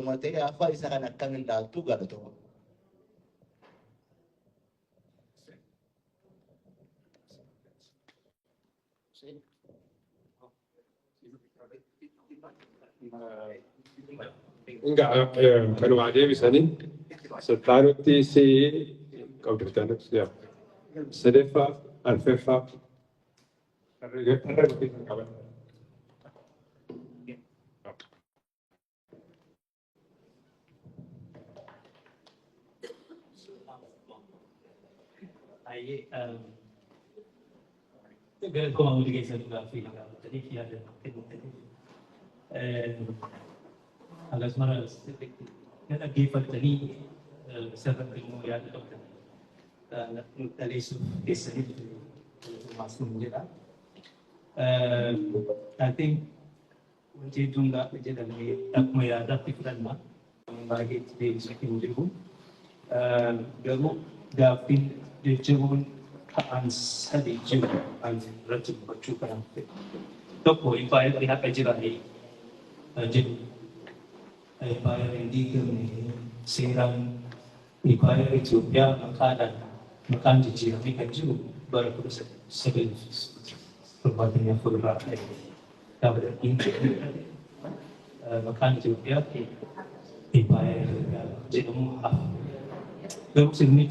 umatee afaa isa kan akkam ilaaltu galatuma. Enggak, kalau ada misalnya setaruh si kau bertanya siap. Sedefa, alfefa, karena kita kawan. Kalau kau mau dikasih juga film, jadi dia ada على اسمها أنا كيف تلي سبب المويات تلي سو تسريب masuk juga. I think untuk jumlah kerja dari tak maya adaptif dan mak bagi di sekitar itu. Lalu dapin dijemput ans hadi juga ans rajin bercukup. Toko impaya lihat aja lagi. Jadi impaya ini kami serang impaya Ethiopia makan jijik kami kerja baru sebelum perbuatannya fullback. Kalau ini makan Ethiopia impaya jadi muhaf. Lalu sini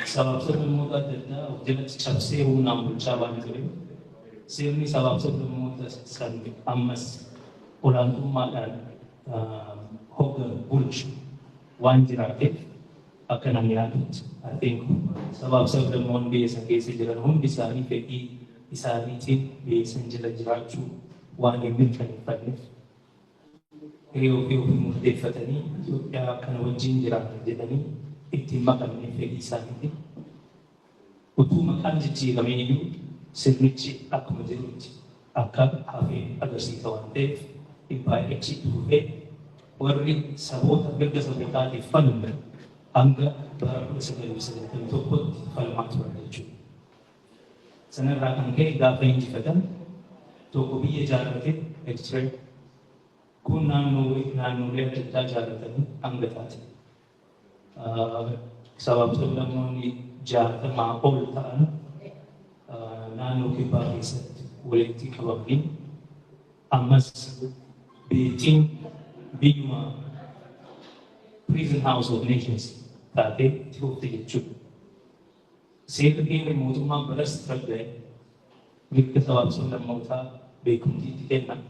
sabab sebelum muda dana jelas capsir unam cawan itu. Sini sabab sebelum muda sangat amas orang umat dan hoga bulch wanjiratif akan ambil. I think sebab sebelum mon biasa kesi jalan hon bisa ni pegi bisa ni cip biasa jalan jeraju wangi minta ni. Rio muhdefatani ya akan wajin jalan jadi iktimakan ni pegi sani. Untuk makan jiji kami ini sedikit aku menjadi akan hafi ada si kawan teh impaya kecil tuhe warni sabot berda sabota di fund angga baru segala bisa untuk fund maklumat itu. Senar rakan ke dapat yang dikatakan to biaya jalan ke extra kunanu lihat kita jalan tadi angga tadi. Sebab sebelum ni jalan maupun tan nanu kita bisa boleh dikawalin amas Beijing Bima Prison House of Nations tapi cukup tinggi. Saya ini mungkin beras terbaik. Mereka sebab sudah mauta bekunci tidak.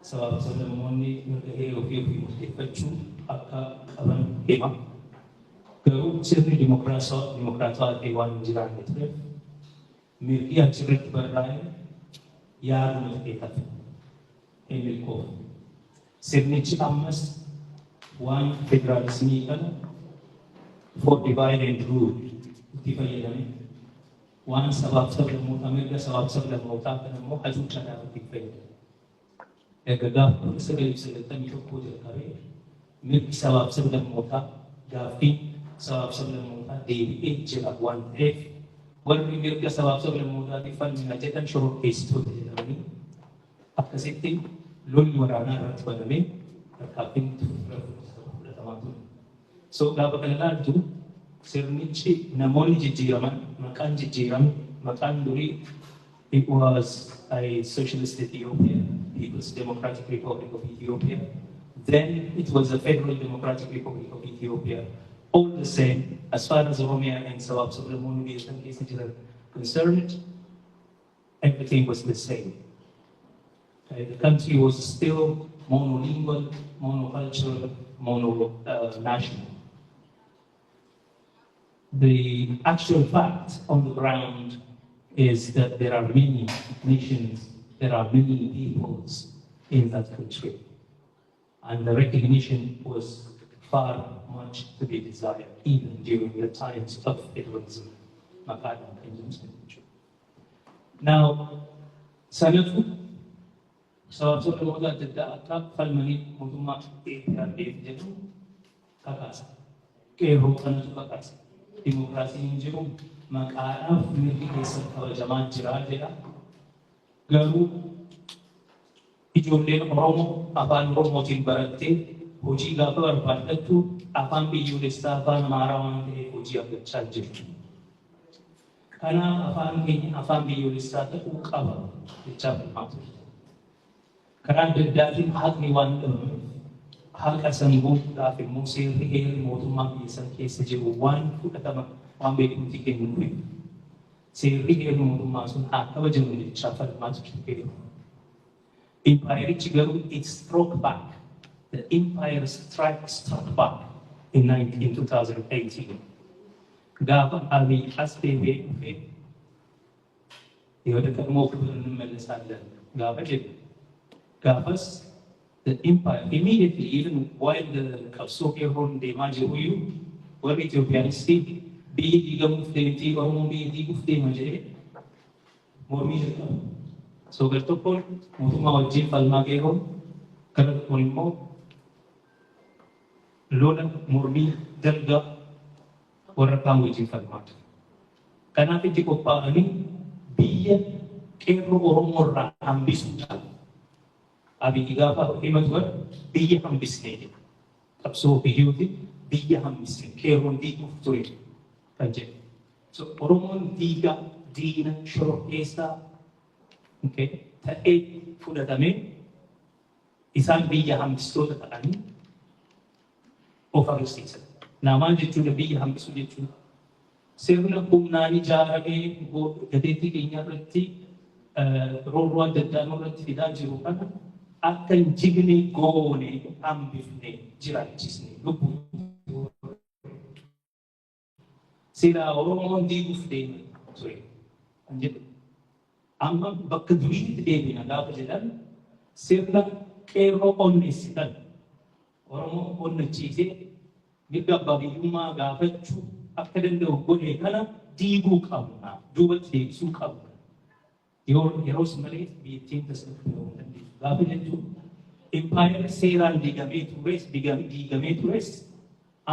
Sebab sudah moni mereka hidup mereka akka aban hemat. Kalau cerita demokrasi Dewan Jiran itu, mereka cerita berai yang mereka Emil Kof. Signature amas one federalism kan for divide and rule. Tiba ya ni. One sebab sebelum Amerika sebab sebelum mauta kan mau haju cara tiba. Agak segala tanya itu kare. Mereka sebab sebelum mauta gafi sebab sebelum mauta DBA jelas one F. Walau mereka sebab sebelum mauta di fund mengajarkan syuruk case itu jadi ni. Apa sih lul warana rat banami terkapin tu bertemu. So dapat kenal tu sernici namoni jijiram makan duri. It was a socialist Ethiopia, People's Democratic Republic of Ethiopia. Then it was a Federal Democratic Republic of Ethiopia. All the same, as far as Oromia and Sabab Subramuni are concerned, everything was the same. The country was still monolingual, monocultural, national. The actual fact on the ground is that there are many nations, there are many peoples in that country. And the recognition was far much to be desired, even during the times of federalism. Now, Sanatu, so muda tidak akan falmani mutuma jadi kakas. Kehidupan itu kakas. Demokrasi ini juga makaraf milik desa kalau jamaah jiraja. Lalu ijoolleen Oromoo afaan Oromootiin barattee hojii gaafa barbaaddattu afaan biyyoolessaa afaan Amaaraa waan ta'eef hojii argachaa jirtu. Kanaaf afaan keenya afaan biyyoolessaa ta'uu qaba jechaa filmaatu. Karaa adda addaatiin haqni waan dhabameef haqa sanguudhaaf immoo seerri heerri mootummaa biyya sana keessa jiru waan fudhatama waan beekumti kennuuf seerri heerri mootummaa sun haa kabajamu jechaa falmaatu jiru. Empirichi garuu it struck back. The empire struck back in 2018. Gaafa Abiy as deebi'ee dhufee yoo dhaqamoo fudhannu mallasaallee gaafa jedhu gaafas the empire immediately even while the qabsoo qeerroon deemaa jiruyyuu warri Itoophiyaanistii biyyi diigamuuf deemtii Oromoon biyyi diiguuf deema jedhee mormii jalqabu. So gartokkoon mootummaa wajjin falmaa qeerroon gara tokkoon immoo lola mormii dalga warra kaan wajjin falmaatu. Kanaaf itti qophaa'anii biyya qeerroo Oromoo irraa hambisuudhaan Abiy gaafa himatu biyya hambisnee jedha. Qabsoo biyyooti biyya hambisnee qeerroon diiguuf ture kan jedhu. So Oromoon diina shororkeessaa ta'ee fudhatamee isaan biyya hambistoota ta'anii of agarsiisan. Namaan jechuudha biyya hambisuu jechuudha. Sirna humnaan ijaaramee gateettii keenya irratti roorroo adda addaa irratti fidaa jiru kana akka hin jigne goone hambifne jiraachisne lubbuu. Silaa Oromoon diiguuf deema ture kan jedhu. Amma bakka duriitti deebina gaafa jedhan sirna qeerroo onneessitan Oromoo onnachiisee mirga abbaa biyyummaa gaafachuu akka danda'u godhee kana diiguu qabna duubatti deebisuu qabna. Yeroos malee biyyattiin tasgabbaa'uu hin dandeessu. Gaafa jechuun impaayera seeraan diigamee tures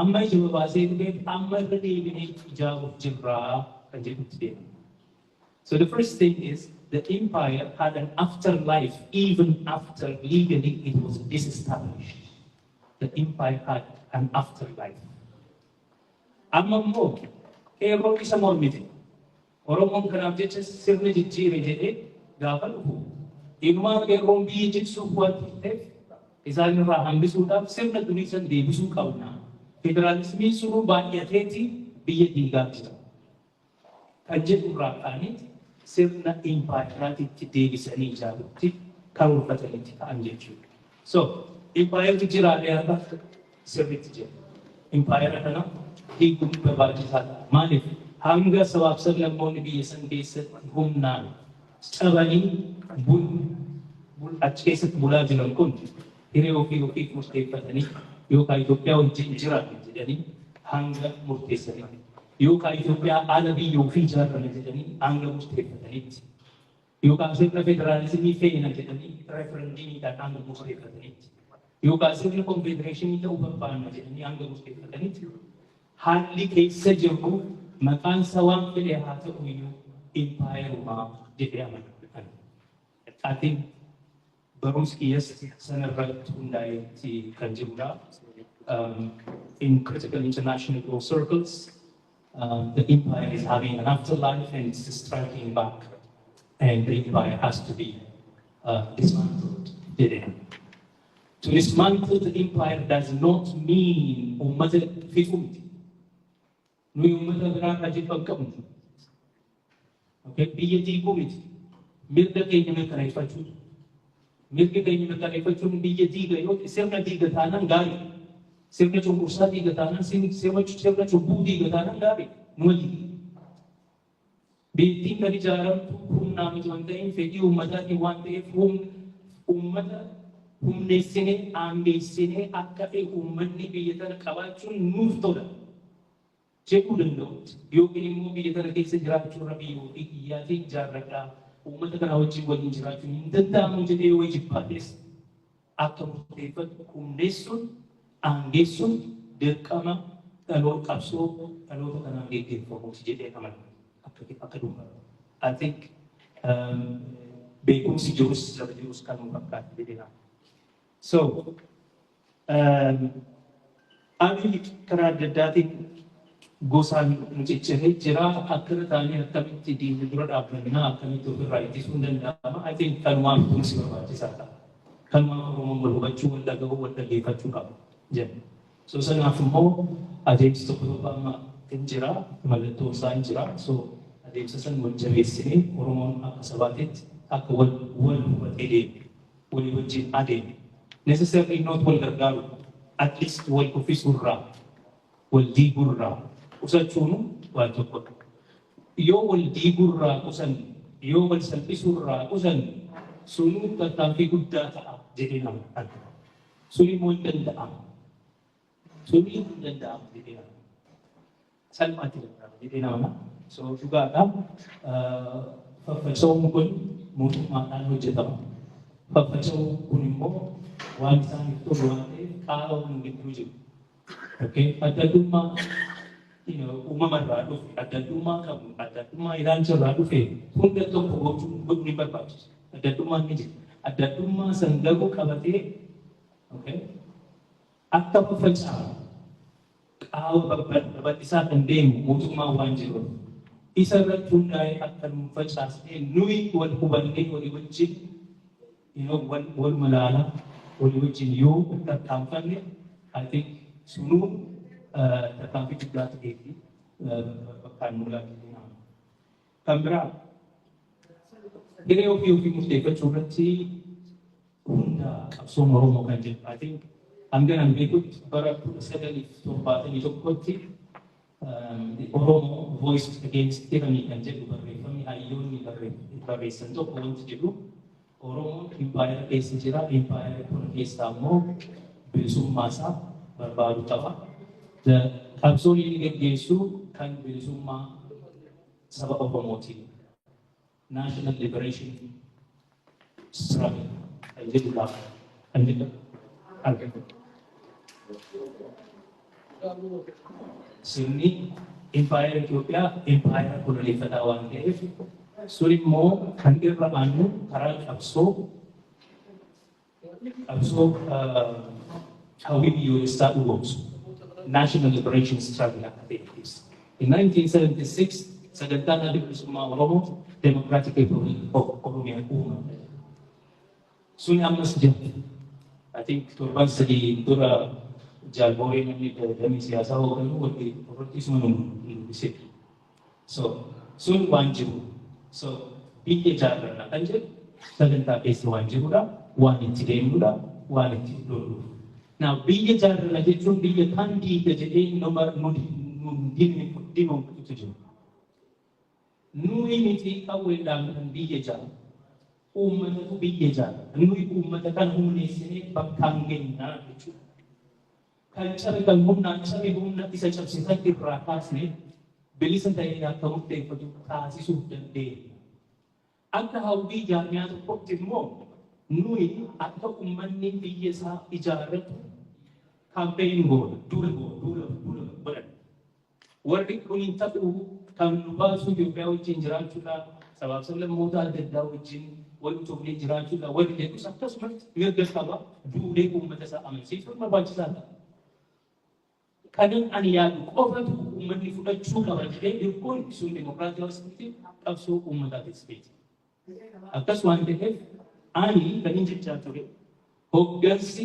amma ija baasee dhufeef amma irra deebinee ijaaruuf jirraa kan jedhutti deema. So the first thing is the empire had an afterlife even after legally it was disestablished. The empire had an afterlife. Amma immoo qeerroon isa mormite. Oromoon kanaaf jecha sirna jijjiire jedhee gaafa dhufu. Ilmaan qeerroon biyya jigsuuf waan ta'eef isaan irraa hambisuudhaaf sirna durii san deebisuu qabna. Federaalismiin sunuu baay'ateeti biyya diigaa jira. Kan jedhu irraa ka'aniiti sirna impaayeraatitti deebisanii ijaaruutti karoorfatanitti ta'an jechuudha. So impaayerri jiraatee har'a sirriitti jira. Impaayera kana diiguun barbaachisaa ta'a. Maaliif hanga sabaaf sablammoonni biyya san keessatti humnaan cabanii achi keessatti bulaa jiran kun hiree ofiif murteeffatanii yookaan Itoophiyaa wajjin jiraatan jedhanii hanga murteessanii yookaan Itoophiyaa ala biyya ofii ijaarrame jedhanii hanga murteeffataniitti yookaan sirna federaalizimii fe'ina jedhanii referendiimiidhaan hanga murteeffataniitti yookaan sirna konfedereeshinii ta'uu barbaanna jedhanii hanga murteeffataniitti haalli keessa jiru maqaan isaa waan fedhe haa ta'u iyyuu impaayerummaa jedhee amana. I think barumsi kiyyas sanarratti hundaa'eetti kan jirudha. In critical international law circles, the empire is having an afterlife and it's striking back, and the empire has to be dismantled. To dismantle the empire does not mean ummata fifumti. Nui ummata biraa rajifan qabnu. Okay, biyya diiguu miti. Mirga keenya mirkaneeffachuu. Mirga keenya mirkaneeffachuun biyya diiga yoo sirna diiga taanaan gaarii. Sirna cunqursaa diiga taanaan sirna cubbuu diiga taanaan gaarii. Numa diiga. Biyyattiin kan ijaaramtu humnaa miti waan ta'eef fedhii ummataatiin waan ta'eef ummata humneessinee aangeessinee akka uummanni biyya tana qabaachuun nuuf tola. Jechuu danda'utti yookiin immoo biyya tana keessa jiraachuurra biyyootii kiyyaatiin ijaarradhaa. Uummata kana wajjin waliin jiraachuun hin danda'amu jedhee yoo jibbaates akka murteeffatu humneessuun aangeessuun dirqama qabsoo dhaloota kanaan geggeeffamuuti jedhee amana akka dhuunfaa. I think beekumsi jirus lafa jirus kan nu fakkaatu jedhina. So, ani karaa adda addaatiin gosaan nu cicciree jira akkana taanee akkamitti diinni dura dhaabbannaa akkamitti ofirraa ittisuun danda'ama. I think kanumaan kunuunsi barbaachisaadha. Kanumaan Oromoon wal hubachuu, wal dhagahuu, wal dhaggeeffachuu qaba jedha. So sanaaf immoo adeemsi tokko tokko amma hin jira, mallattoo isaa hin jira. So adeemsa san wal jabeessinee Oromoon akka sabaatitti akka wal hubatee deeme, walii wajjin adeeme. Necessarily not wal gargaaru, at least wal kuffisuurraa, wal diiguurraa qusachuun waan tokkodha. Yoo wal diiguurraa qusan, yoo wal salphisuurraa qusan, sunuu tattaaffii guddaa ta'a jedhee nama arga. Suni immoo hin danda'amu. Suni hin danda'amu jedhee nama. Salphaatti danda'ama jedhee nama. So dhugaadhaan faffaca'uun kun mootummaadhaan hojjetama. Faffaca'uun kun immoo waan isaaniif tolu waan ta'eef qaama nu gidduu jiru. Adda addummaa uumamarraa dhufe, adda addummaa qabu, adda addummaa ilaalcharraa dhufe hunda tokko gochuun ni barbaachisa. Adda addummaan ni jira. Adda addummaa san garuu qabatee akka faffaca'u qaama babal'isaa kan deemu mootummaa waan jiruuf isa irratti hundaa'ee akka nu facaasnee nuyi wal hubannee walii wajjin wal malaalaa walii wajjin yoo tarkaanfanne I think sunuu tarkaanfii guddaa ta'ee fi bakkaan nu laatee kan biraa diree ofii murteeffachuu irratti hunda qabsoon Oromoo kan jedhu. I think hanganaan beekutti bara 1971tti Oromoo Voice Against Tyranny kan jedhu barreeffamni hayyoonni barreessan tokko wanti jedhu Oromoon impaayera keessa jira, impaayera kana keessaa immoo bilisummaa isaa barbaadu qaba. Qabsoon inni gaggeessu kan bilisummaa saba Oromootiin. National Liberation Struggle kan jedhudha. Kan jedhu argatu. Sirni impaayera Itoophiyaa impaayera koloneeffataa waan ta'eef sun immoo kan irra aanu karaa qabsoo hawwii biyyoolessaa dhugoomsu National Liberation Struggle akka ta'e. In 1976 sagantaan adda bilisummaa Oromoo Democratic Republic of Oromia uumame. Suni ammas jirti. I think torban sadii dura jaalboree namni damee siyaasaa hooganu warri isuma nu dubbise. So sun waan jiru. So biyya ijaarranna kan jedhu sagantaa keessa waan jirudha, waan itti deemnudha, waan itti lolluuf. Now biyya ijaarranna jechuun biyya kan diiga jedhee nama nu diinumtu jiru. Nuyi miti qawweedhaan kan biyya ijaarru. Uummatatu biyya ijaarra. Nuyi uummata kan humneessinee bakkaan geenyaa jechuudha. Kan cabe kan humnaan cabe humna isa cabsisan irraa kaasnee bilisa ta'ee akka murteeffatu taasisuuf dandeenya. Akka hawwii jaarmiyaa tokkotti immoo nuyi akka uummanni biyya isaa ijaarratu kaampeen goona, duula godhan. Warri kun hin ta'uu kan nu baasu Itoophiyaa wajjin jiraachuudhaan sabaaf sablammoota adda addaa wajjin wal utubnee jiraachuudhaan warri jedhus akkasumas mirga qaba duulee uummata isaa amansiisuun barbaachisaadha. Kanan ani yaadu qofatu uummanni fudhachuu qaba jedhee dirqoon sun dimokiraatawaa sirriitti qabsoo uummataatiif beeti. Akkas waan ta'eef ani kan hin jechaa ture hoggansi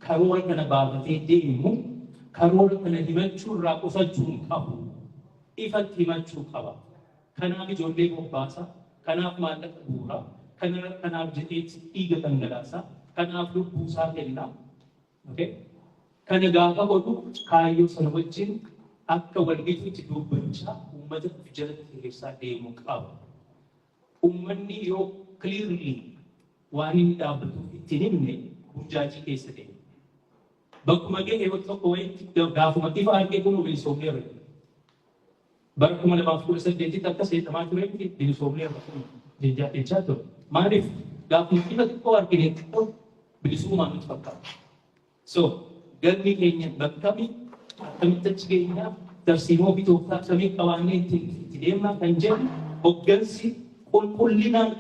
karoora kana baafatee deemu karoora kana himachuu irraa qusachuu hin qabu. Ifatti himachuu qaba. Kanaaf ijoollee bobbaasa, kanaaf maallaqa bu'uura, kanaaf jedheetti dhiiga dhangalaasa, kanaaf lubbuu isaa kenna. Kana gaafa godhu kaayyoo sana wajjin akka walgituutti dubbachaa uummata of jalatti hir'isaa deemuu qaba. Uummanni yoo clearly waan inni dhaabbatuuf itti himne burjaajii keessa deema. Bakkuma gahee wal tokko wayitti gaafuma ifa argee kun bilisoomneera. Bara 2018 akka seetamaa ture bilisoomneera jechaa ture. Maaliif gaafuma ifa xiqqoo argine bilisummaa nutti fakkaata. So galmi keenya bakkami akkamitti achi geenyaaf tarsiimoo bitooftaa akkamii qabaannee itti deemnaa kan jedhu hoggansi qulqullinaan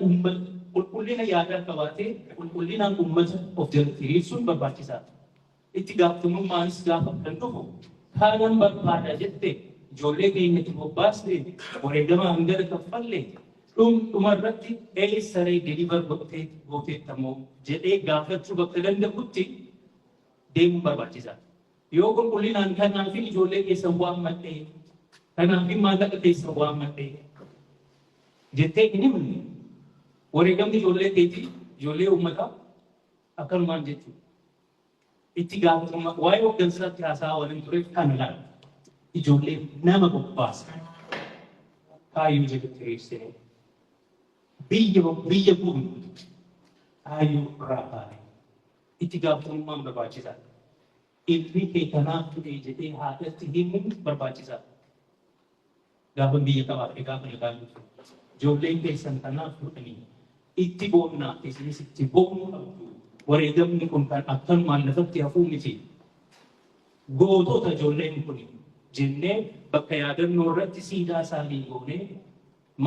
qulqullina yaadaa qabaatee qulqullinaan uummata of jalatti hiriirsuun barbaachisaadha. Itti gaafatamummaas gaafa kan dhufu kaanan barbaada jettee ijoollee keenyatti bobbaasnee wareegama hangana kaffallee dhumarratti saree deliver gooteettamoo jedhee gaafachuu bakka danda'utti deemuun barbaachisaadha. Yoo qulqullinaan kanaaf ijoollee keessan waan madhee kanaaf maallaqa keessan waan madhee jettee hin himne wareegamni ijoollee keetii ijoollee uummataa akkanumaan jechuudha. Itti gaafatamummaa waa'ee hooggansaatti haasaa waliin tureef kana laala. Ijoollee nama bobbaasa. Kaayyuu jedhutti hiriirsee biyya bu'uun kaayyuu irraa baane itti gaafatamummaan barbaachisaadha. Ilmi kee kanaaf ture jedhee haadhatti himuun barbaachisaadha. Gaafa biyya qabaate gaafa nagaan dhufu. Ijoolleen keessan kanaaf fudhanii itti boonnaa isinis itti boonnuu qabdu. Wareegamni kun kan akkanumaan lafatti hafuu miti. Gootota ijoolleen kun jennee bakka yaadannoo irratti siidaa isaanii goonee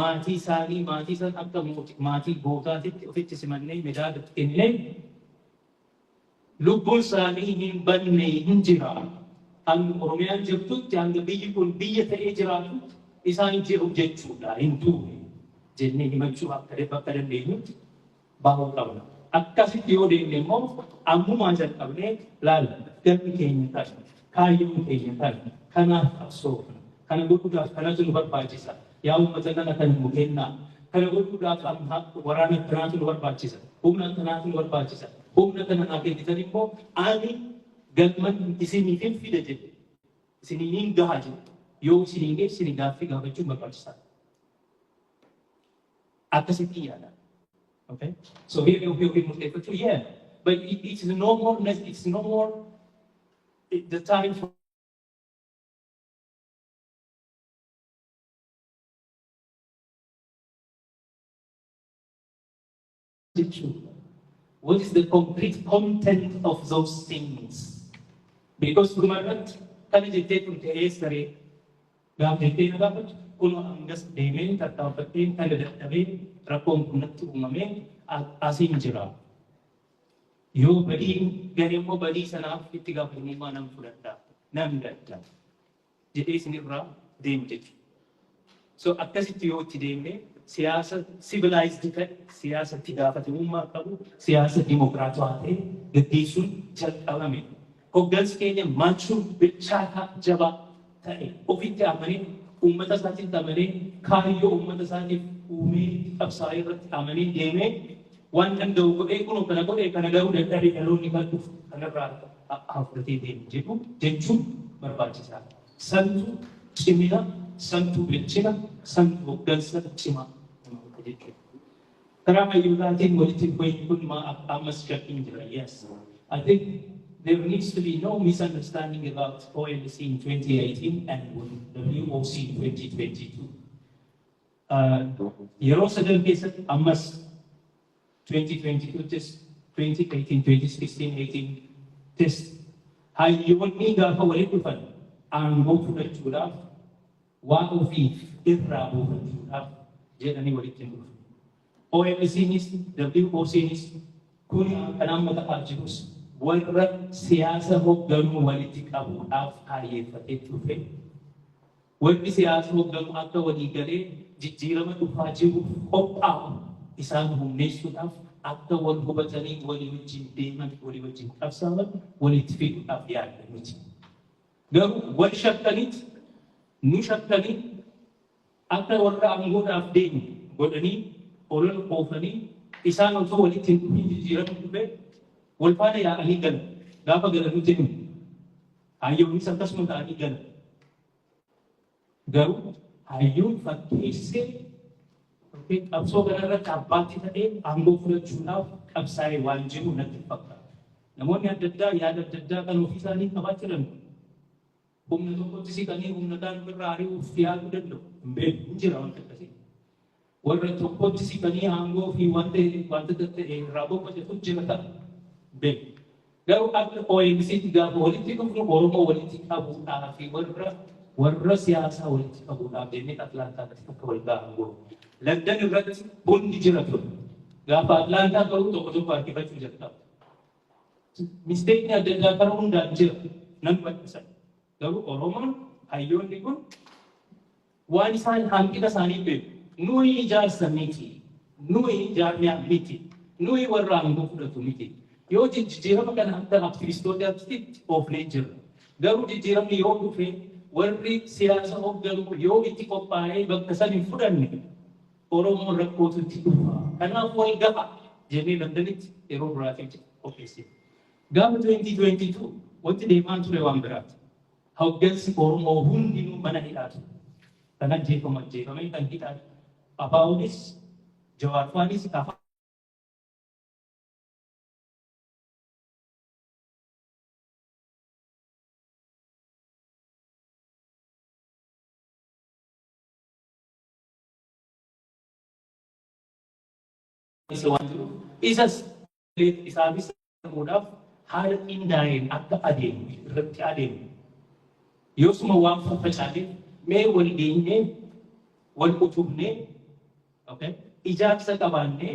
maatii isaanii maatii san akka maatii gootaatitti ofitti simannee medaala kennee lubbuun isaanii hin banne hin jira. Hanga Oromiyaan jirtutti hanga biyyi kun biyya ta'ee jiraatu isaan jiru jechuudha hin duune jennee himachuu bakka dandeenyutti bahuu qabna. Akkasitti yoo deemne immoo ammumaa jalqabnee laala galmi keenya kan kaayyoon keenya kan kanaaf qabsoofna. Kana godhuudhaaf kanatu nu barbaachisa. Yaa uummata kana kan nu kennaa. Kana godhuudhaaf waraana akkanaatu nu barbaachisa. Humna akkanaatu nu barbaachisa. Humna kana naa kennitan immoo ani galman isiniif hin fida jedhe. Isiniin gahaa jedhe. Yoo isiniin geessini gaaffii gaafachuun barbaachisaadha. Akkasitti yaada. Okay, so here we must say, yeah, but it's no more. It's no more the time for the truth. What is the concrete content of those things? Because Gumarat, can it take to the Estere? Kuno angas deemen tattaafateen kan dadhabee rakkoon kunatti uumamee asiin jira. Yoo badii garee immoo badii sanaaf itti gaafatamummaa nam fudhadhaa nam dadha jedhee isinirraa deemu jechuudha. So akkasitti yoo itti deemne siyaasa civilized ta'e siyaasa itti gaafatamummaa qabu siyaasa dimokiraatawaa ta'e gaggeessuun jalqabame. Hoggansi keenya maalchuun bilchaataa jabaa ta'e ofitti amanee ummata isaatiin amanee kaayyoo ummata isaatiif uumee qabsaa'ee irratti amanee deemee waan danda'u godhee kunoo kana godhee kana garuu dadhabee dhaloonni kan dhufu kanarraa fudhatee deemu jechuun barbaachisaadha. Santu cimina, santu bilchina, santu hoggansa cimaa jechuudha. Karaa hayyuudhaatiin walitti bu'een kun ammas shakkiin jira. Yes, I think there needs to be no misunderstanding about OLC in 2018 and WOC in 2022. Yeroo sadan keessatti ammas 2022 test, 2018, 2016, 18 test. Hayyoonni gaafa walitti dhufan aangoo fudhachuudhaaf waan ofiif irraa buufachuudhaaf jedhanii walitti dhufu. OLCnis WOCnis kun kan amma ta'aa jirus warra siyaasa hoogganuu walitti qabuudhaaf kaayyeeffatee dhufe. Warri siyaasa hoogganuu akka walii galee jijjiirama dhufaa jiru qophaa'u isaan humneessuudhaaf akka wal hubatanii walii wajjin deeman walii wajjin qabsaa'an walitti fiduudhaaf yaadda miti. Garuu wal shakkaniit nu shakkanii akka warra aangoodhaaf deemu godhanii olola oofanii isaan osoo walitti hin dhufin jijjiirama dhufe wal faana yaa'anii galan gaafa galanuutti himu hayyoonnis akkasuma ta'anii galan. Garuu hayyoon fakkeessee qabsoo kanarratti abbaatti ta'ee aangoo fudhachuudhaaf qabsaa'ee waan jiru natti fakkaata. Namoonni adda addaa yaada adda addaa kan ofii isaanii qabaachuu danda'u. Humna tokkotti siqanii humna kaan irraa ari'uuf yaaduu danda'u. Hin beeku hin jira wanta akkasii. Warra tokkotti siqanii aangoo fi wanta ta'e irraa boqotetu jira ta'a. Beeku. Garuu akka OMC'tti gaafa walitti dhufnu Oromoo walitti qabuudhaa fi warra siyaasaa walitti qabuudhaaf jennee Atlaantaatti akka wal gahan goonu. London irratti hundi jira ture. Gaafa Atlaantaa garuu tokko tokko harkifachuu jalqaba. Misteekni adda addaa karaa hundaan jira nan bal'isan. Garuu Oromoon hayyoonni kun waan isaan hanqina isaanii beeku. Nuyi ijaarsa miti, nuyi jaarmiyaa miti, nuyi warra aangoo fudhatu miti. Yoo jijjiirama kana akka aktiivistootaatti oofnee jirra. Garuu jijjiiramni yoo dhufe warri siyaasa hoogganuu yoo itti qophaa'ee bakka san hin fudhanne Oromoon rakkootu itti dhufa. Kanaaf wal gaha jennee Londanitti yeroo biraatiif qopheessine. Gaafa 2022 wanti deemaa ture waan biraati. Hooggansi Oromoo hundinuu mana hidhaatu. Kan ajjeefamee kan hidhaatu. Abaa'uunis Jawaarfaanis afaan isas isaanis ta'uudhaaf haala qindaa'een akka adeemu irratti adeemu. Yoosuma waan faffacaateef mee wal geenyee wal utubnee ijaarsa qabaannee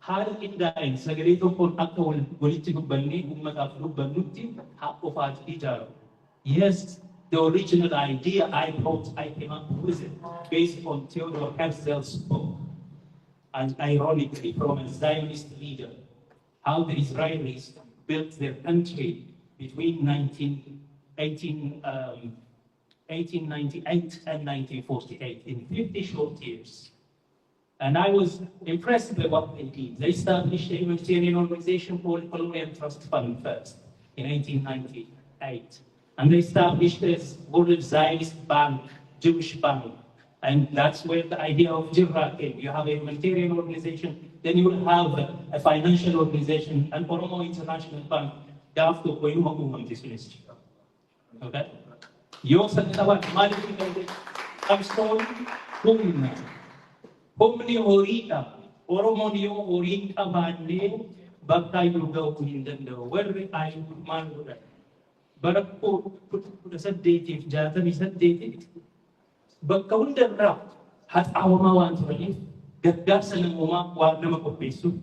haala qindaa'een sagalee tokkoon akka walitti dubbannee uummataaf dubbannutti haa qofaatu ijaaru. Yes, the original idea I came up with it based on Theodore Herzl's book. And ironically, from a Zionist leader, how the Israelis built their country between 1898 and 1948 in 50 short years. And I was impressed by what they did. They established a humanitarian organization called Colonial Trust Fund first in 1898. And they established this World Zionist Bank, Jewish Bank. And that's where the idea of JIRA came. You have a humanitarian organization, then you will have a financial organization, and Oromo International Bank. After Koyuma Kumam this ministry. Okay? Your Satawa, Mali, I'm sorry, Humna. Humni Horita, Oromo Nio Horita Bande, Baka Yuga Windando, where I would man. But a put a set date if Jatan is that dated. Bakka hundarraa haadha uumaa waan turaniif gargaarsa namoomaa waan nama qopheessuuf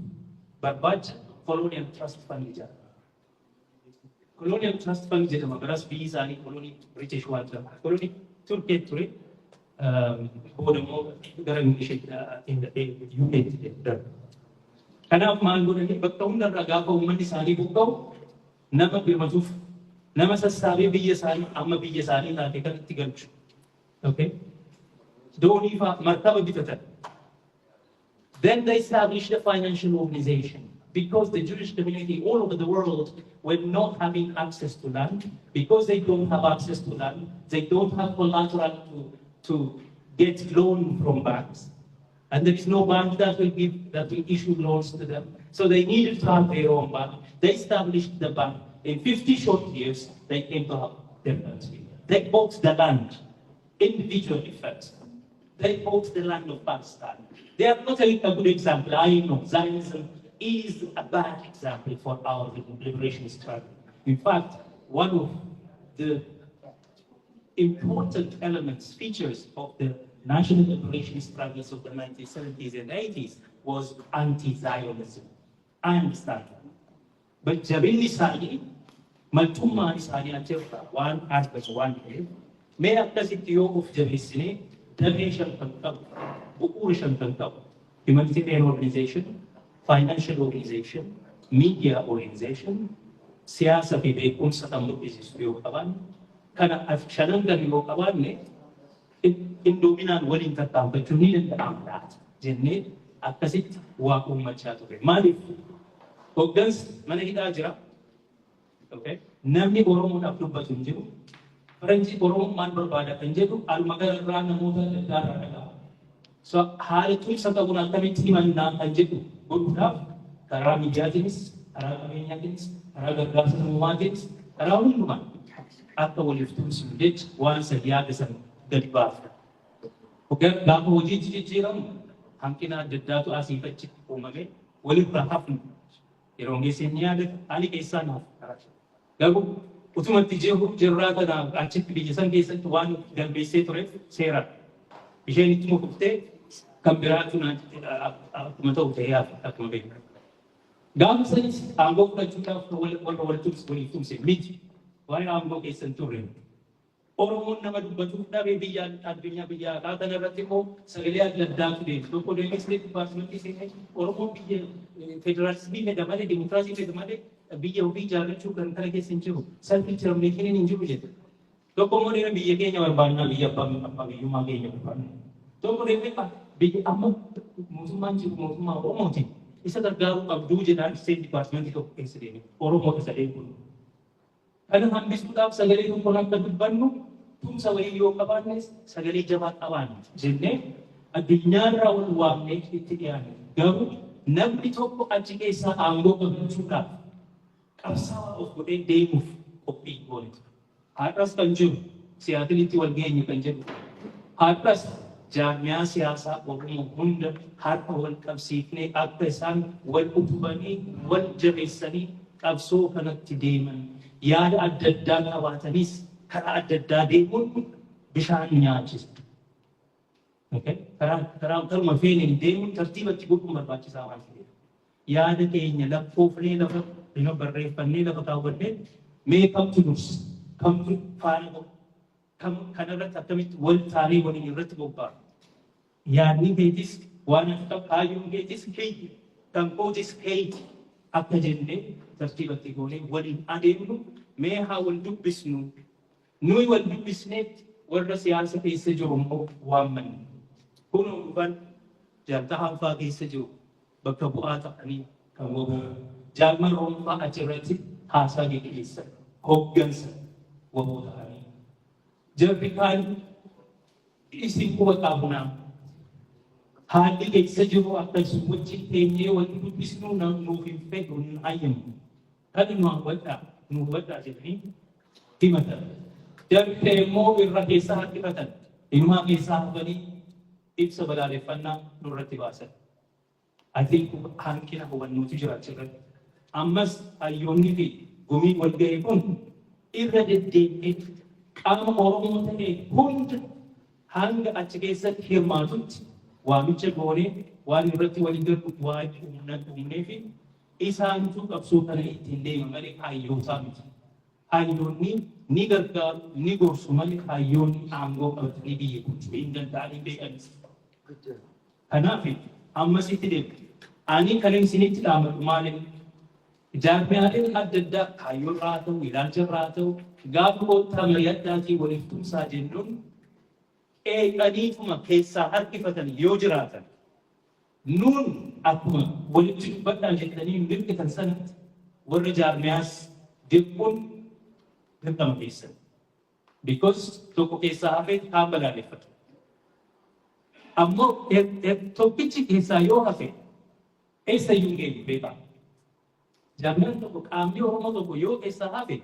barbaacha Colonial Trust Fund ijaara. Colonial Trust Fund jedhama garas biyyi isaanii kolonii British waan jedhama. Kolonii Turkee ture booda immoo gara UK'tti darba. Kanaaf maal godhanii bakka hundarraa gaafa uummanni isaanii buqqa'u nama birmatuuf nama sassaabee biyya isaanii amma biyya isaanii taate kan itti galchu. Okay? Then they established a financial organization because the Jewish community all over the world were not having access to land. Because they don't have access to land, they don't have collateral to get loan from banks. And there is no bank that will issue loans to them. So they needed to have their own bank. They established the bank. In 50 short years, they came to have their country. They bought the land individually first. They bought the land of Pakistan. They are not a good example. I know Zionism is a bad example for our liberation struggle. In fact, one of the important elements, features of the national liberation struggles of the 1970s and 80s was anti-Zionism. I understand that. But Jabin Nisani, Maltumma Nisani Antelfa, one aspect, one way, may have the of Javisini, the nation humanitarian organization, financial organization, media organization, siyasa pibekun sa tamut isis kaban, kana afshanan yo kaban ne, indominan waling tatampa chunil ang lahat, jenne akasit wa ummacha to malif. Ogdans manahita jira, okay? Namni Oromo na abdubbatun jiru. Faranji Oromo man berbada penjeru almagar rana muda darah. So hal itu satu guna kami timan na penjeru berudah karena media jenis, karena media jenis, karena gargasan semua jenis, karena umum. Atau oleh itu sulit wan sedia kesan dari bawah. Okay, lalu uji jiram, hangkina jeda tu asifat cik umame, oleh berhafun. Irongisinya ada ali kesana. Lalu utuma tijehu jerrata na acik bijisan kesan tuan dan bese tore serat. Bisa ini cuma kufte kan biraatu akkuma ta'u ta'ee akkuma beekamu. Gaafa sanis aangoo fudhachuudhaaf waliif tumse miti. Waa'ee aangoo keessan turre. Oromoon nama dubbatuuf dhabee biyya addunyaa biyya alaa kana irratti immoo sagalee adda addaatu deemu. Tokko deemee dipaartimentii seenee Oromoon biyya federaalismii fedha malee dimokiraasii fedha malee biyya ofii ijaarrachuu kan kana keessa hin jiru. Salphii tiramineetiin hin jiru jedhe. Tokko immoo deemee biyya keenya barbaadnaa biyya abbaa biyyummaa keenya barbaadna. Tokko deemee biyya amma mootummaan jiru mootummaa Oromooti. Isa gargaaruu qabduu jedhaan seen dipaartimentii tokko keessa deeme. Oromoo isa eeguun. Kana hambisuudhaaf sagalee tokkoon akka dubbannu tumsa wayii yoo qabaannes sagalee jabaa qabaan jennee addunyaarraa wal waamnee itti dhiyaanne. Garuu namni tokko achi keessaa aangoo qabachuudhaaf qabsaa'aa of godhee deemuuf qophii goone. Har'as kan jiru siyaasilitti wal geenye kan jedhu. Har'as jaarmiyaa siyaasaa Oromoo hunda har'a wal qabsiifnee akka isaan wal utubanii wal jabeessanii qabsoo kanatti deeman. Yaada adda addaa qabaatanis karaa adda addaa deemuun bishaan nyaachisa. Karuma feene deemuun tartiibatti godhuun barbaachisaa waan ta'eef. Yaada keenya lakkoofnee lafa barreeffannee lafa kaawwannee mee kamtu dursa kamtu faana godhu kanarratti akkamitti wal taanee waliin irratti bobba'u. Yaadni keetis waan akka kaayyoon keetis keeyti kan kootis keeyti akka jennee tartiibatti goonee waliin adeemnu mee haa wal dubbisnu. Nuyi wal dubbisneetti warra siyaasa keessa jiru immoo waammanne. Kun dhufan jaartaa hanfaa keessa jiru bakka bu'aa ta'anii kan wabu jaarman roonfaa achirratti haasaa geggeessan hoggansa waboo ta'anii. Jarri kaan isin quba qaabunaa haalli keessa jiru akkasuma wajjin teenyee wal dubbisnu nuuf hin fedhu hin hayyamu. Kan nu hubadhaa jedhanii himatan. Jarri immoo irra keessaa harkifatan. Ilmaa keessaa hafanii ibsa balaaleffannaa nurratti baasan. Ati hanqina hubannuutu jira achirratti. Ammas hayyoonni fi gumiin wal ga'e kun irra deddeebi'ee qaama Oromoo ta'e hunda hanga achi keessatti hirmaatutti waamicha goonee waan irratti walii galu waa uumnee fi isaantu qabsoo kana ittiin deeman malee hayyootaa miti. Hayyoonni ni gargaaru ni gorsu malee hayyoonni aangoo qabatanii biyya bulchuu hin danda'anii beekanis. Kanaaf ammas itti deemu. Ani kan isinitti dhaamatu maaliif? Jaarmiyaaleen adda addaa hayyoorraa haa ta'u ilaalcharraa haa ta'u gaafa koottaa mari'adhaatii waliif tumsaa jennuun eeqaniifuma keessaa harkifatan yoo jiraatan nuun akkuma walitti dubbadhaa jettanii mirqitan sanatti warra jaarmiyaas dirquun dirqama keessan. Because tokko keessaa hafee kaan balaaleffatu. Ammoo tokkichi keessaa yoo hafe eessayyuu hin geenye beekaa. Jaarmiyaan tokko qaamni Oromoo tokko yoo keessaa hafe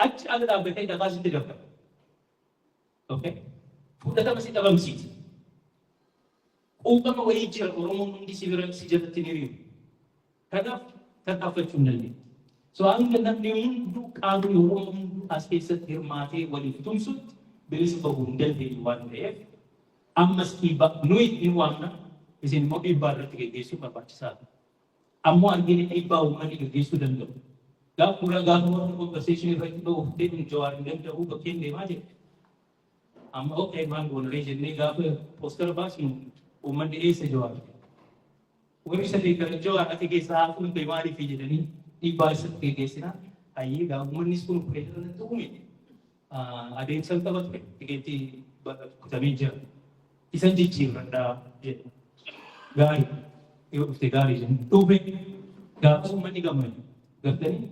achi ala dhaabbatee dhaqaa sitti darba. Fudhatama si dhabamsiisa. Quuqama wayii jira Oromoon hundi si jalatti ni riimu. Kanaaf tarkaanfachuu hin dandeenye. So hanga namni hunduu qaamni Oromoo hunduu as keessatti hirmaatee waliif tumsutti bilisa bahuu hin dandeenye waan ta'eef ammas dhiibbaa nuyi hin waamna isin immoo dhiibbaa irratti geggeessuu barbaachisaadha. Ammoo arginu dhiibbaa uummanni geggeessuu danda'u. Gaafa warra conversation irratti dhooftee Jawaar hin danda'u bakkeen deemaa jira. Amma okay maan goonaree jennee gaafa poostara baasnu uummanni eessa Jawaar. Warri sadii gara Jawaar ati keessaa haafuun ta'e maaliif jedhanii dhiibbaa isatti geggeessinaa. Hayyee gaafa uummannis kun fedhannatti uume adeemsan qabatu tikeettii kutamee jira. Isan jijjiirradhaa jedhu. Gaarii yoo dhufte gaarii jennu dhufe gaafa uummanni gammadu gartanii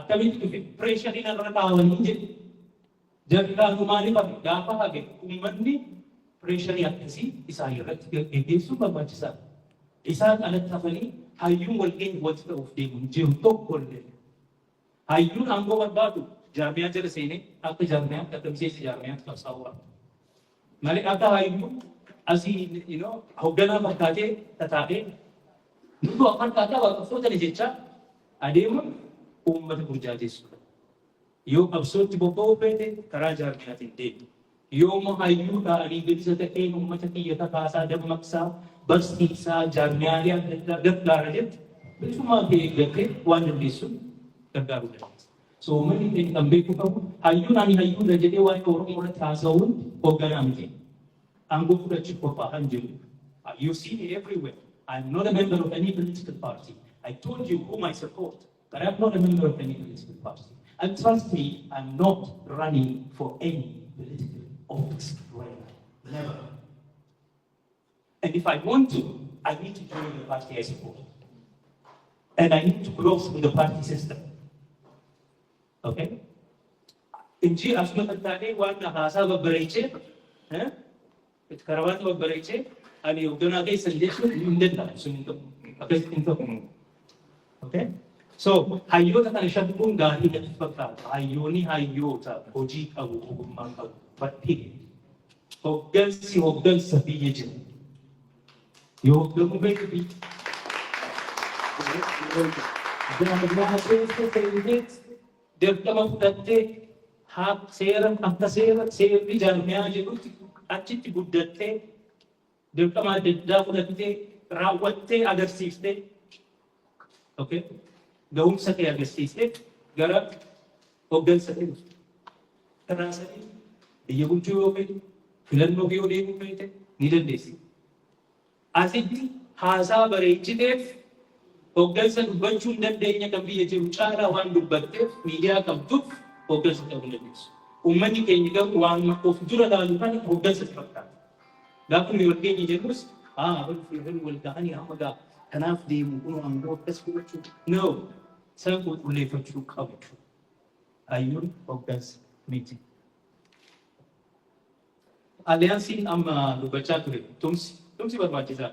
akkamitti dhufe pireeshariin irra kaawwanii jedhu. Jarri maaliif hafe gaafa hafe uummanni pireesharii akkasii isaan irratti geggeessuu barbaachisaadha. Isaan alatti hafanii hayyuun walgeenyi walitti ta'uuf deemuun jiru tokko illee. Hayyuun aangoo barbaadu jaarmiyaa jala seenee akka jaarmiyaatti akka miseensa jaarmiyaatti qabsaa'uu malee akka hayyuun asii hoogganaa fakkaatee tataa'ee nuti afaan kaataa waaqeffattoota jechaa adeemuun uummata burjaajessuudha. Yoo qabsootti bobba'uu feete karaa jaarmiyaatiin deemu. Yooma hayyuu ta'anii bilisa ta'een uummata kiyya kaasaa dammaqsaa barsiisaa jaarmiyaalee adda addaa gargaara jettu bilisummaa kee eeggattee waan dandeessuun gargaaruu dandeessa. So uummanni keenya kan beekuu qabu hayyuun ani hayyuudha jedhee waa'ee Oromoo irratti haasa'uun hoogganaa miti. Aangoo fudhachuuf qophaa'an jiru. You see me everywhere. I'm not a member of any political party. I told you whom I support, but I'm not a member of any political party. And trust me, I'm not running for any political office right now. Never. And if I want to, I need to join the party I support. And I need to close with the party system. Okay? Inji asma tattane waan haasaa babbareechee, itti karabaata babbareechee, ani hoogganaa keessa jechuun hin danda'amu sun hin ta'u. Akkasitti hin ta'u. Okay? So, hayyoota kana shakkuun gaarii gadi fakkaata. Hayyoonni hayyoota hojii qabu, ogummaa qabu, baay'ee. Hooggansa biyya jiru. Yoo hoogganuu beeku biyya. Jaarmaa keessa ta'ee dirqama fudhattee akka seerri jaarmiyaa jedhutti achitti guddattee dirqama adda addaa fudhattee raawwattee agarsiiftee. Okay? Ga'umsa kee agarsiistee gara hooggansa ta'e. Karaa sadii biyya bulchuu yoo feete filannoo yoo deemuu feete ni dandeessi. Asitti haasaa bareechiteef hooggansa dubbachuu hin dandeenye kan biyya jiru caalaa waan dubbatteef miidiyaa qabduuf hooggansa ta'uu dandeessu. Uummanni keenya garuu waan of dura laalu kan hooggansa fakkaata. Gaafa nuyi wal keenya jennus wal ga'anii hamma gaafa kanaaf deemu kun aangoo akkas fudhachuu. No, isaan qulqulleeffachuu qabu. Hayyuun hooggansa miti. Aliyaansiin amma dubbachaa ture tumsi barbaachisaa.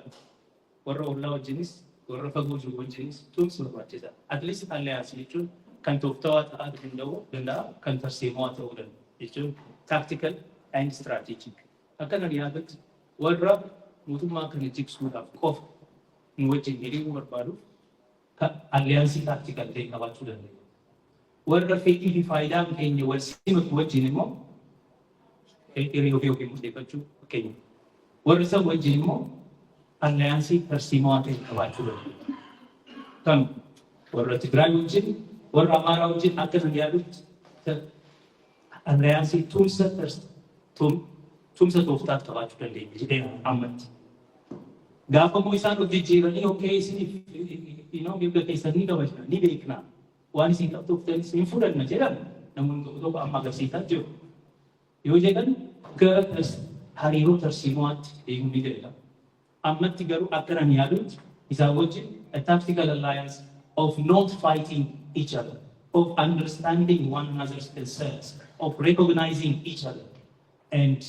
Warra ollaa wajjinis warra fagoo jiru wajjinis tumsi barbaachisaa. At least aliyaansii jechuun kan tooftawaa ta'aa danda'a kan tarsiimoo ta'uu danda'a jechuun tactical and strategic. Akkana yaadatti warra mootummaa kana jigsuudhaaf qofa nu wajjin hiriiruu barbaaduuf aliyaansii tactical ta'e qabaachuu danda'a. Warra fedhii fi faayidaan keenya wal simatu wajjin immoo hiriiruu yookiin murteeffachuu keenya. Warra isa wajjin immoo aliyaansii tarsiimoo ta'e qabaachuu danda'a. Kan warra Tigraay wajjin warra Amaaraa wajjin akkana yaadutti aliyaansii tumsa tooftaa qabaachuu dandeenya jedhee ammatti. Gaafa moo isaan of jijjiiranii okay isiniif mirga keessan ni kabajna ni beekna waan isin qabduuf hin fudhanna jedhan namoonni tokko amma agarsiisaa jiru. Yoo jedhan gara hariiroo tarsiimoatti deemuu ni danda'ama. Ammatti garuu akkanan yaadutti isaan wajjin a tactical alliance of not fighting each other, of understanding one another's concerns, of recognizing each other, and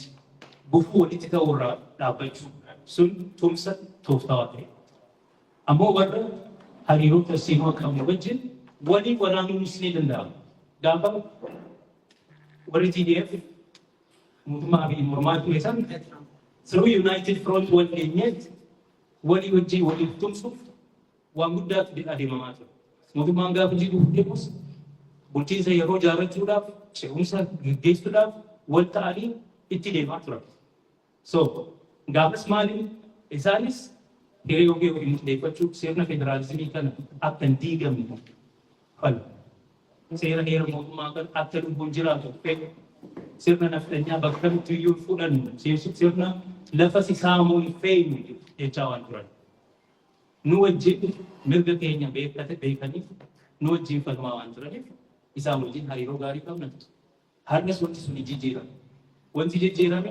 gufuu walitti ta'urraa dhaabbachuu sun tumsa tooftawaa ta'e. Ammoo warra hariiroo tarsiimoo qabu wajjin waliin waraanuunis ni danda'ama. Gaafa warri TDF mootummaa fi mormaa ture san through United Front wal keenyetti walii wajjin waliif tumsuuf waan guddaatu adeemamaa ture. Mootummaan gaafa jiru deemus bulchiinsa yeroo jaarrachuudhaaf ce'umsa gaggeessuudhaaf wal ta'anii itti deemaa turan. So gaafas maaliin isaanis hiriiroo yookiin murteeffachuu sirna federaalizimii kana akka hin diigamne fala. Seera heera mootummaa kan akka lubbuun jiraatu fedhu sirna naftanyaa bakka kamitti iyyuu fudhannu sirna lafa saamuu hin feenu jechaa waan turan. Nu wajjin mirga keenya beekaniif nu wajjin falmaa waan turaniif isaan wajjin hariiroo gaarii qabna. Har'as wanti sun jijjiirame. Wanti jijjiirame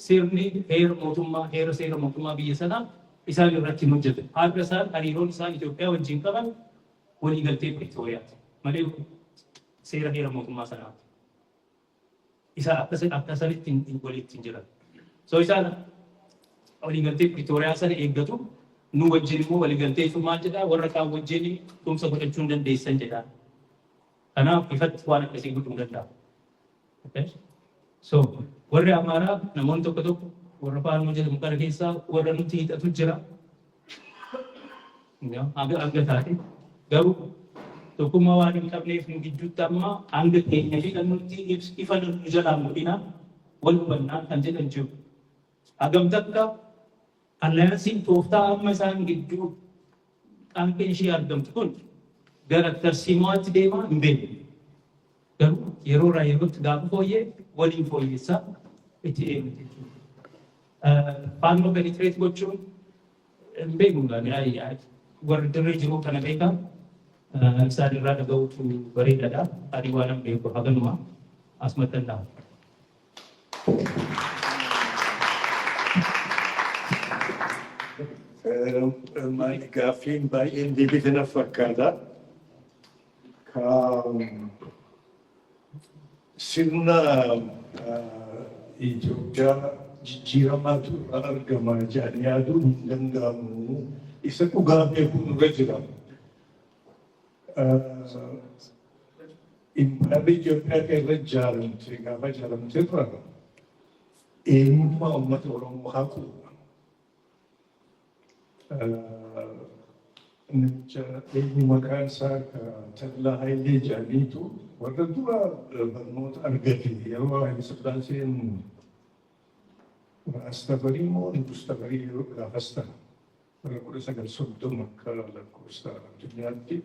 sirni heera seera mootummaa biyya sanaa isaan irratti hin hojjetu. Har'a isaan hariiroon isaan Itoophiyaa wajjin qaban waliigaltee Pretooriyaati malee seera heera mootummaa sanaati. Isa akkasanitti walitti hin jiran. So isaan waliigaltee Pretooriyaa sana eeggatu nu wajjin immoo waliigaltee sun maal jedhaa warra kaan wajjin tumsa godhachuu hin dandeessan jedhaa. Kanaaf ifatti waan akkasii godhuu danda'a. So warri Amaaraa namoonni tokko warra Faannoo jedhamu kana keessaa warra nuti hidhatu jira. Hanga taate garuu tokkummaa waan hin qabneef nu gidduutti amma hanga keenya fi kan nuti ifa nu jalaa mul'ina والبنات كان جدا جو أقام تكا الناسين توفتا أما سان جدو كان كنشي أقام تكون قال ترسيمات ديما مبين قالوا يرورا يروت قابو فويه ولين فويه سا إتي فانو بنتريت بوچون مبين غاني أي وردري جرو كان بيكا سادي رادا غوتو بريدا دا أدي وانا بيكو هغنوا أسمت الله Mai gaafiin baay'een deebite na fakkaata. Sirna Itoophiyaa jijjiiramaatu argama jedhanii yaaduun hin danda'amu. Isa dhugaa beekuun irra jira. Impaayarri Itoophiyaa kan irra ijaaramte gaafa ijaaramte irra eenyummaa uummata Oromoo haquudha. Namicha eenyu maqaan isaa Tallaa Hayilee jedhaniitu warra dura barnoota argate yeroo Haayile Sillaaseen Raastafarii moo Industafarii yeroo gaafas ta'a. Bara 1930 akka lakkoofsa addunyaatti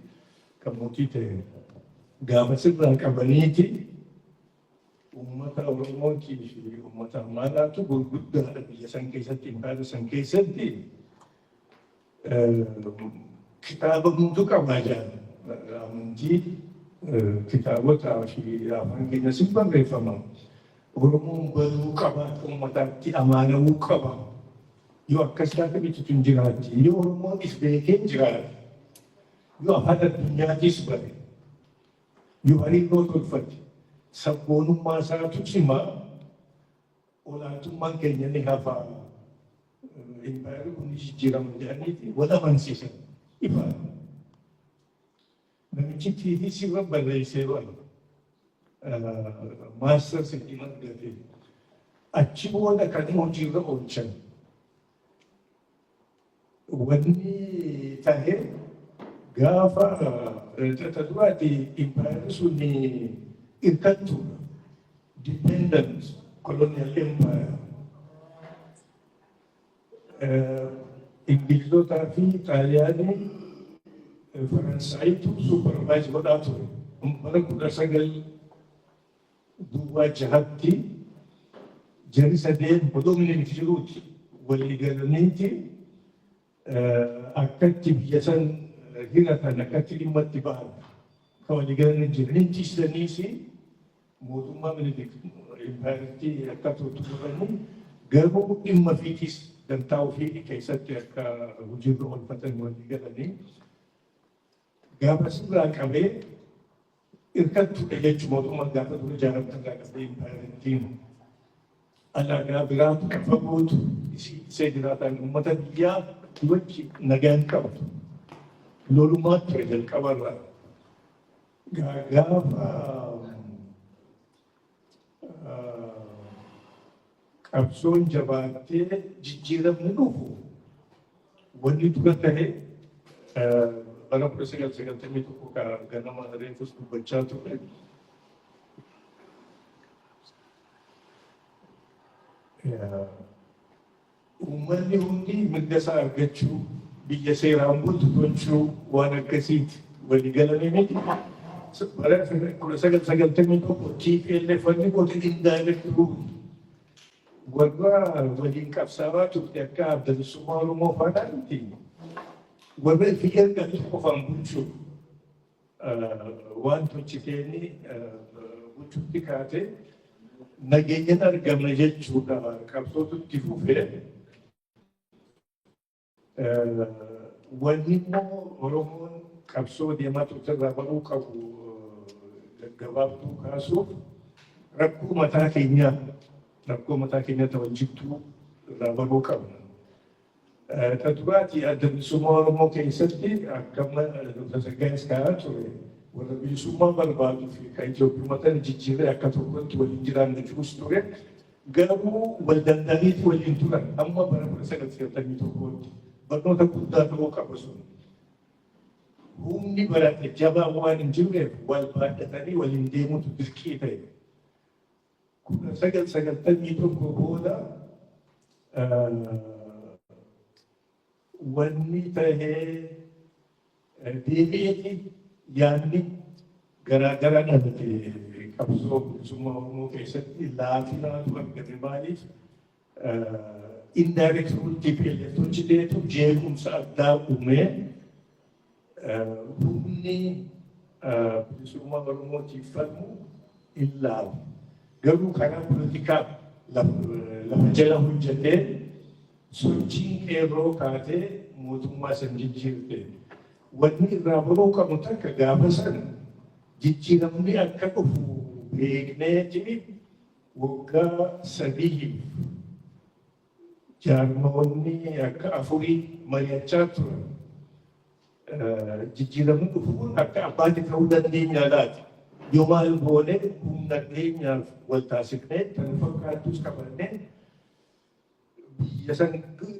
kan mootii ta'e gaafas irraa qabaniiti uummata Oromootii fi uummata Amaaraatu gurguddaadha biyya san keessatti impaayara san keessatti. Kitaaba hunduu qabaa jiran amantii kitaabotaa fi afaan keenyas hin barreeffaman. Oromoon baruu qaba, uummataatti amaanamuu qaba. Yoo akkas taate bitu hin jiraatti. Yoo Oromoon is beekee jiraate, yoo afaan addunyaattis bare, yoo hariiroo tolfate, sabboonummaa isaatu cimaa, olaantummaan keenya ni hafaa. Impaayarri kun jijjiirama jedhaniiti wal amansiisan ifa. Namichi tiitii sirra barreessee waan maastar sitti argate achi booda kan hojiirra oolchan. Wanni ta'e gaafa duraati impaayarri sun hirkattu dependent colonial empire. Ingilizotaa fi Xaaliyaanii Faransaayitu supervise godhaa ture. Bara 1906 jarri sadeen bodoomni nuti jiruuti walii galaniiti akkatti biyya san hiratan akkatti dhimma itti ba'an kan walii galanii jiran ciisaniis mootummaa Minilik impaayartii akka turanii garuu dhimma fiitis dantaa ofii keessatti akka hojiirra oolfatan walii galanii gaafa sirraa qabee hirkattudha jechuun mootummaan gaafa dura ijaaramtan qabee impaayartiin alagaa biraatu fagootu isee jiraatan uummata biyyaa wajji nagaan qabdu lolumaa ture jalqabarraa gaafa qabsoon jabaattee jijjiiramni dhufu wanni dura ta'e bara 1991 ganama reefus dubbachaa ture. Uummanni hundi mirga isaa argachuu biyya seeraan bultu tolchuu waan akkasiiti walii galanii miti. Bara 1991 TPLF wanni gooti indaayirektii warra waliin qabsaawaa turte akka adda bilisummaa Oromoo faanaatti warra ifi ergatu qofaan bulchuu waan tolchiteeni bulchuutti kaate nageenyan argamna jechuudha qabsootu itti fufee wanni immoo Oromoon qabsoo deemaa turte irraa baruu qabu gaggabaabduu kaasuuf rakkoo mataa keenyaa wajjittuu irraa baruu qabna. Taduraati adda bilisummaa Oromoo keessatti akkama Dr. Saggaayee kaa'aa ture warra bilisummaa barbaaduu fi kan Itoophiyummaa jijjiiree akka tokkotti waliin jiraanne jirus ture garuu wal danda'aniiti waliin turan amma bara 1991tti barnoota guddaa ta'uu qaba sun. Humni barate jabaa waan hin jirreef wal baadhatanii waliin deemuutu dirqii ta'e. 1991 booda wanni tahee deebi'eeti yaadni garaagaraa dhalate qabsoo bilisummaa Oromoo keessatti laafinaatu argame maaliif indirect rule TPLF hojjeteetu jeequmsa addaa uumee humni bilisummaa Oromootiif falmu illaalu. Garuu karaa poolitikaa lafa jala hojjetee sochiin qeerroo kaatee mootummaa san jijjiirte. Wanni irraa baruu qabu takka gaafa san jijjiiramni akka dhufu beekneeti waggaa 3 jaarmoonni akka 4 mari'achaa turan. Jijjiiramni dhufuun akka abbaatti ta'uu dandeenya laati. Yoo maal goone humna keenyaaf wal taasifnee kan fakkaattus qabannee biyya san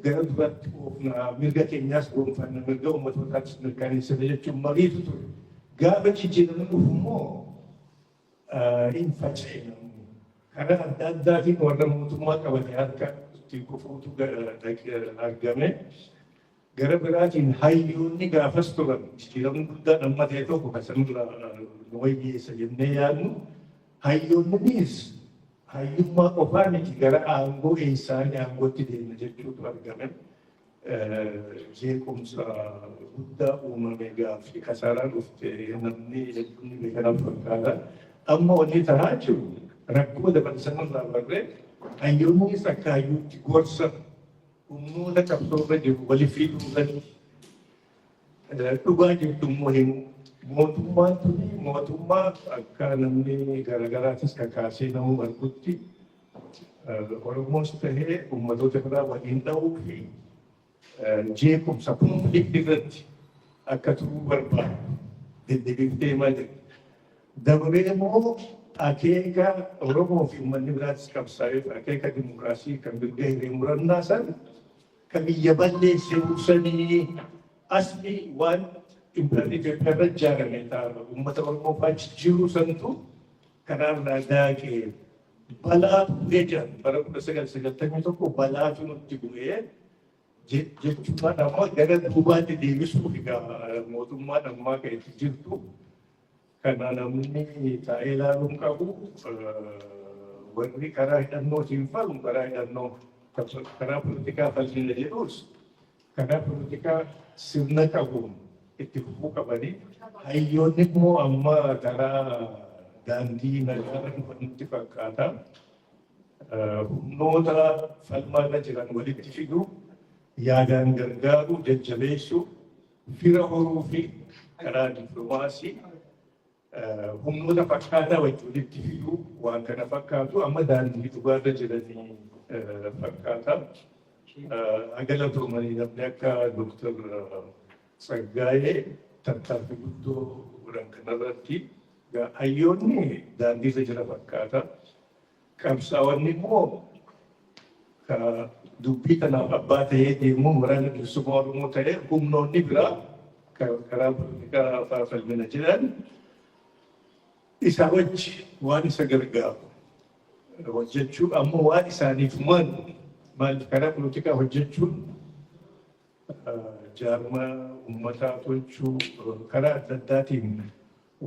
gara duraatti oofnaa mirga keenyaas gonfanna mirga uummatootaas mirkaneessina jechuun mariitu ture. Gaafa jijjiiramni dhufu immoo hin faca'e karaa adda addaatiin warra mootummaa qabate harka ittiin kufuutu argame. Gara biraatiin hayyoonni gaafas turan jijjiiramni guddaan amma ta'e tokko kan sanirraa nu wayyeessa jennee yaadnu hayyoonnis hayyummaa qofaa miti gara aangoo eessaanii aangootti deemna jechuutu argame. Jeequmsa guddaa uumame gaaffii kasaaraa dhufte namni hedduun beekanan fakkaata. Amma wanni tahaa jiru rakkoo dabalsanirraa barree hayyoonnis akka hayyuutti gorsa humnoota qabsoorra jiru waliif fiduudhaan dhugaa jirtu immoo himu. Mootummaan tuni mootummaa akka namni garaagaraatis kakaasee namuu argutti Oromoos tahee uummatoota biraa waliin dha'uu fi jeequmsa konflikti irratti akka turuu barbaadu deddeebiftee malee. Dabalee immoo akeeka Oromoo fi uummanni biraatis qabsaa'eef akeeka dimokiraasii kan mirga hiree murannaa san kan biyya balleessee sanii asli waan Impairri Itoophiyaa irra ijaarame ta'a. Uummata Oromoo fa'aa jijjiiruu santu kanaarraa daakee balaatu bu'ee jira. Bara 1991 balaatu nutti bu'ee jechuudhaan ammoo gara duubaatti deebisuuf mootummaan ammaa kan itti jirtu kana namni taa'ee ilaaluun qabu warri karaa hidhannootiin falmu karaa hidhannoo karaa poolitikaa falmina jedhus karaa poolitikaa sirna qabuun itti fufuu qabanii hayyoonni immoo amma karaa daandii nagaa dhufanitti fakkaata. Humnoota falmaarra jiran walitti fiduu, yaadaan gargaaruu, jajjabeessuu, fira horuu fi karaa dippiloomaasii humnoota fakkaataa walitti fiduu waan kana fakkaatu amma daandii dhugaarra jiranii fakkaata. Agala turmanii namni akka Dooktar Tsaggaayee tattaaffii guddoo godhan kanarratti hayyoonni daandiirra jira fakkaata. Qabsaa'onni immoo dubbii kanaaf abbaa ta'ee deemuun waraana bilisummaa Oromoo ta'ee humnoonni biraa karaa poolitikaa fa'aa falmina jiran isa wajji waan isa gargaaru hojjechuu ammoo waan isaaniif maal karaa poolitikaa hojjechuun jaarmaa uummataa tolchuu karaa adda addaatiin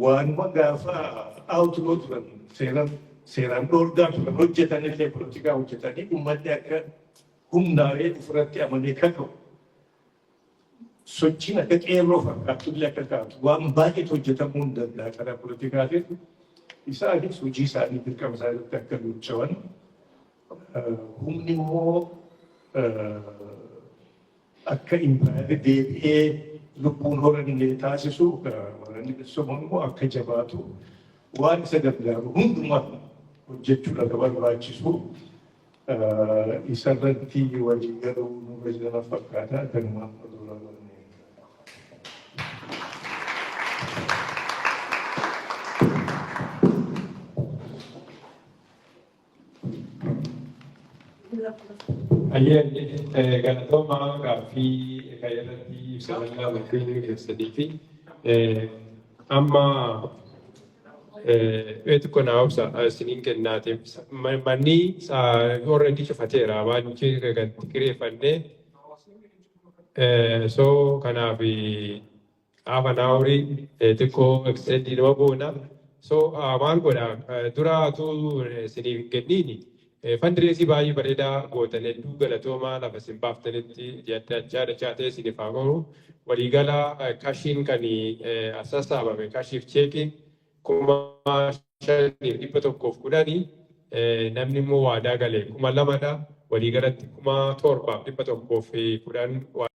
waanuma gaafa awutloo turan seeraan dhoorgaa turan hojjetanillee poolitikaa hojjetanii uummanni akka humnaa'ee ofirratti amanee kaka'u sochiin akka qeerroo fakkaatullee akka kaatu waan baay'eetu hojjetamuu hin danda'a karaa poolitikaatiin isaanis hojii isaanii dirqama isaaniitti akka luuchawan humni immoo akka impaayirri deebi'ee lubbuun horanillee taasisu waraanni bilisummaa immoo akka jabaatu waan isa gargaaru hundumaa hojjechuudha akka barbaachisu isarratti walii galuu nurra jiran fakkaata kanumaan oduraa Ayyee galatoomaa gaaffii irratti ibsa bal'aa bakkeenya keessanii fi amma Wetu kuna obsa sinin kennate manni already cufateera waan kan kireeffanne so kanaaf half an hour xiqqoo extend nama goona so maal godha duraatu siniif kennini fundraising baay'ee bareedaa gootan hedduu galatoomaa lafa isin baaftanitti adda chaatee isiniif haa goonu waliigala kashiin kan sassaabame kashiif cheekiin kuma 5,110 namni immoo waadaa galee 2,000 waliigalatti 7,110